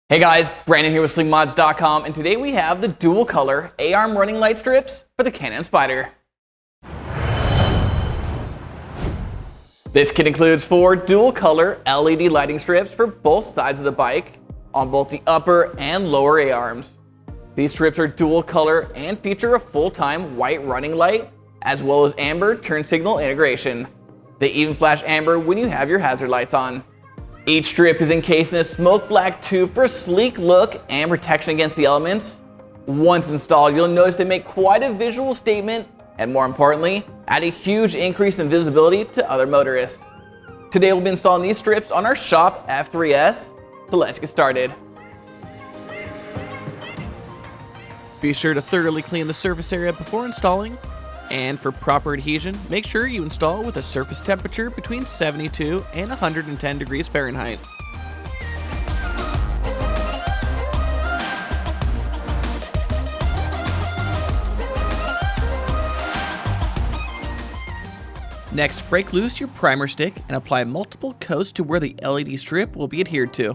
Hey guys, Brandon here with Slingmods.com, and today we have the dual color A-arm running light strips for the Can-Am Spyder. This kit includes 4 dual color LED lighting strips for both sides of the bike on both the upper and lower A-arms. These strips are dual color and feature a full-time white running light as well as amber turn signal integration. They even flash amber when you have your hazard lights on. Each strip is encased in a smoke black tube for a sleek look and protection against the elements. Once installed, you'll notice they make quite a visual statement and, more importantly, add a huge increase in visibility to other motorists. Today we'll be installing these strips on our Shop F3S, so let's get started. Be sure to thoroughly clean the surface area before installing. And for proper adhesion, make sure you install with a surface temperature between 72 and 110 degrees Fahrenheit. Next, break loose your primer stick and apply multiple coats to where the LED strip will be adhered to.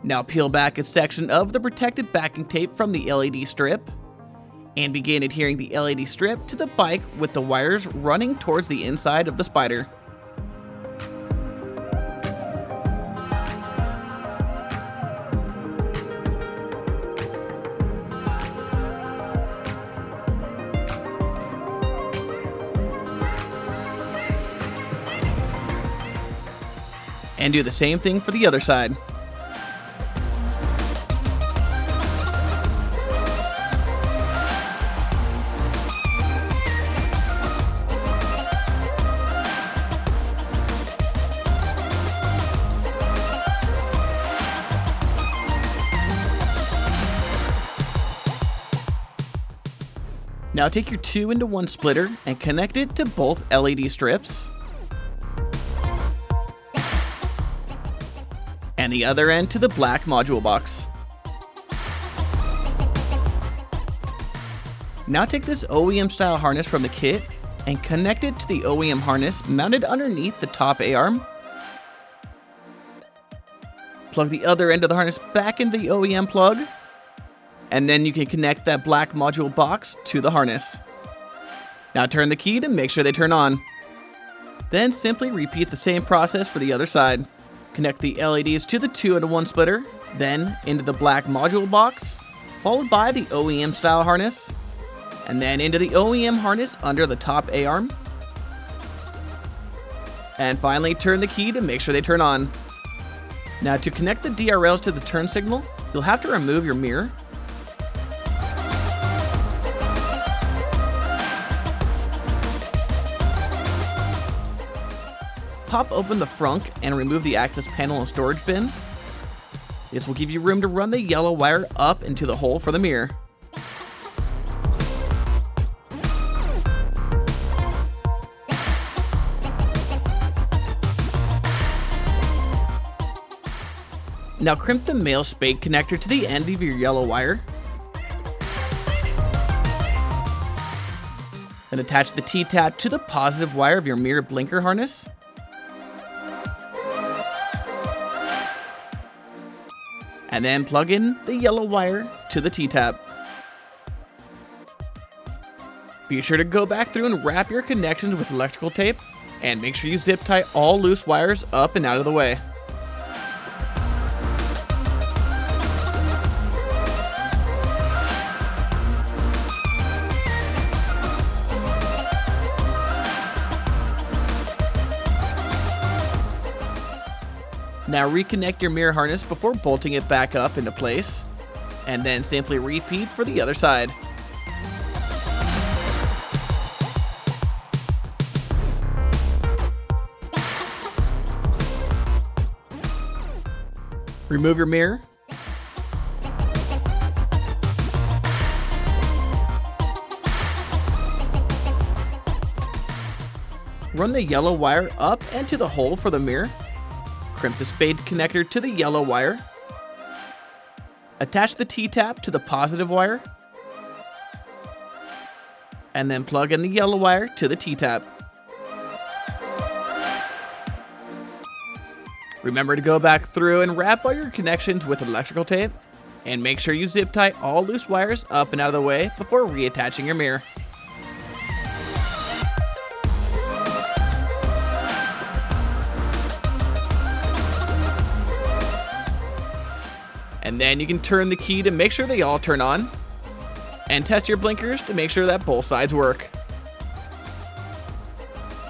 Now peel back a section of the protected backing tape from the LED strip and begin adhering the LED strip to the bike with the wires running towards the inside of the Spyder. And do the same thing for the other side. Now take your 2-in-1 splitter and connect it to both LED strips and the other end to the black module box. Now take this OEM style harness from the kit and connect it to the OEM harness mounted underneath the top A-arm. Plug the other end of the harness back into the OEM plug, and then you can connect that black module box to the harness. Now turn the key to make sure they turn on. Then simply repeat the same process for the other side. Connect the LEDs to the 2-in-1 splitter, then into the black module box, followed by the OEM style harness, and then into the OEM harness under the top A-arm. And finally turn the key to make sure they turn on. Now to connect the DRLs to the turn signal, you'll have to remove your mirror. Pop open the frunk and remove the access panel and storage bin. This will give you room to run the yellow wire up into the hole for the mirror. Now crimp the male spade connector to the end of your yellow wire. Then attach the T-tab to the positive wire of your mirror blinker harness. And then plug in the yellow wire to the T-tab. Be sure to go back through and wrap your connections with electrical tape, and make sure you zip tie all loose wires up and out of the way. Now reconnect your mirror harness before bolting it back up into place, and then simply repeat for the other side. Remove your mirror. Run the yellow wire up and to the hole for the mirror. Crimp the spade connector to the yellow wire. Attach the T-tap to the positive wire. And then plug in the yellow wire to the T-tap. Remember to go back through and wrap all your connections with electrical tape, and make sure you zip tie all loose wires up and out of the way before reattaching your mirror. And then you can turn the key to make sure they all turn on, and test your blinkers to make sure that both sides work.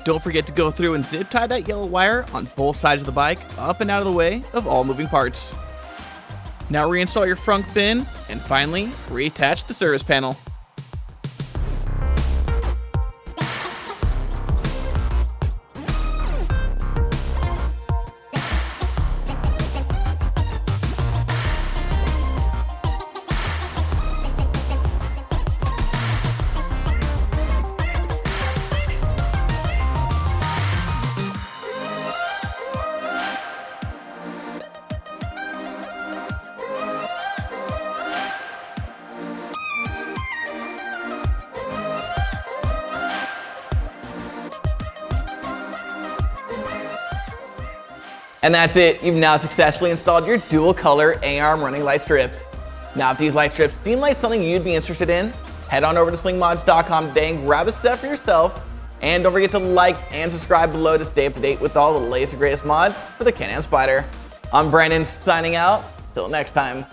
Don't forget to go through and zip tie that yellow wire on both sides of the bike up and out of the way of all moving parts. Now reinstall your front bin, and finally, reattach the service panel. And that's it, you've now successfully installed your dual color A-arm running light strips. Now if these light strips seem like something you'd be interested in, head on over to slingmods.com today and grab a set for yourself. And don't forget to like and subscribe below to stay up to date with all the latest and greatest mods for the Can-Am Spyder. I'm Brandon signing out, till next time.